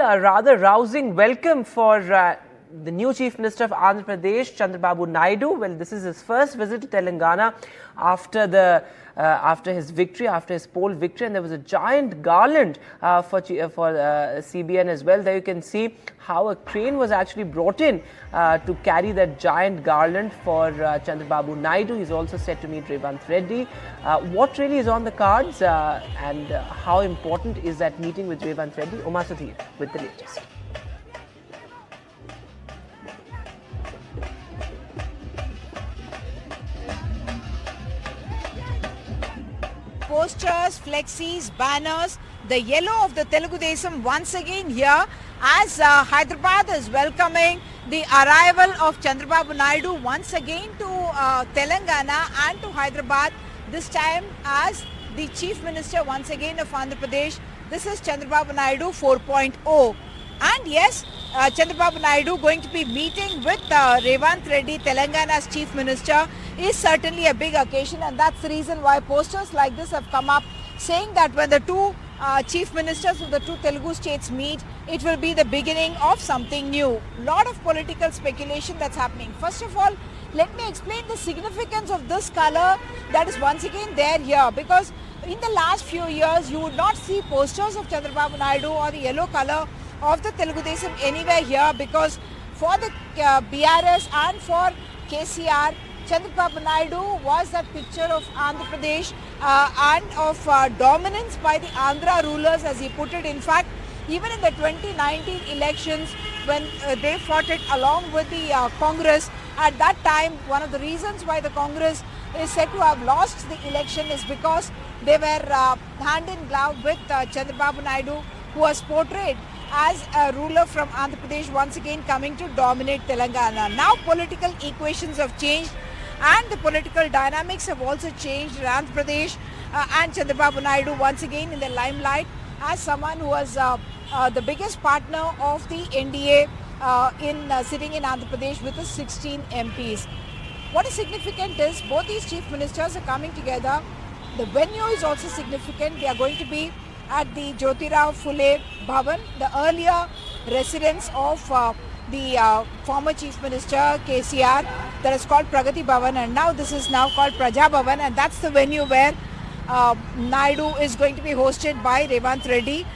a rather rousing welcome for the new Chief Minister of Andhra Pradesh, Chandrababu Naidu. Well, this is his first visit to Telangana after his victory, after his poll victory, and there was a giant garland for CBN as well. There you can see how a crane was actually brought in to carry that giant garland for Chandrababu Naidu. He's also set to meet Revanth Reddy. What really is on the cards and how important is that meeting with Revanth Reddy? Uma Sudhir with the latest. Posters, flexis, banners, the yellow of the Telugu Desam once again here as Hyderabad is welcoming the arrival of Chandrababu Naidu once again to Telangana and to Hyderabad, this time as the Chief Minister once again of Andhra Pradesh. This is Chandrababu Naidu 4.0. And yes, Chandrababu Naidu going to be meeting with Revanth Reddy, Telangana's Chief Minister, is certainly a big occasion, and that's the reason why posters like this have come up saying that when the two Chief Ministers of the two Telugu states meet, it will be the beginning of something new. Lot of political speculation that's happening. First of all, let me explain the significance of this color that is once again there here, because in the last few years you would not see posters of Chandrababu Naidu or the yellow color of the Telugu Desam anywhere here, because for the BRS and for KCR, Chandrababu Naidu was that picture of Andhra Pradesh and of dominance by the Andhra rulers, as he put it. In fact, even in the 2019 elections, when they fought it along with the Congress, at that time, one of the reasons why the Congress is said to have lost the election is because they were hand in glove with Chandrababu Naidu, who was portrayed as a ruler from Andhra Pradesh once again coming to dominate Telangana. Now political equations have changed and the political dynamics have also changed. Andhra Pradesh and Chandrababu Naidu once again in the limelight as someone who was the biggest partner of the NDA sitting in Andhra Pradesh with the 16 MPs. What is significant is both these chief ministers are coming together. The venue is also significant. They are going to be at the Jyotirao Phule Bhavan, the earlier residence of the former Chief Minister KCR, that is called Pragati Bhavan, and now this is now called Praja Bhavan, and that's the venue where Naidu is going to be hosted by Revanth Reddy.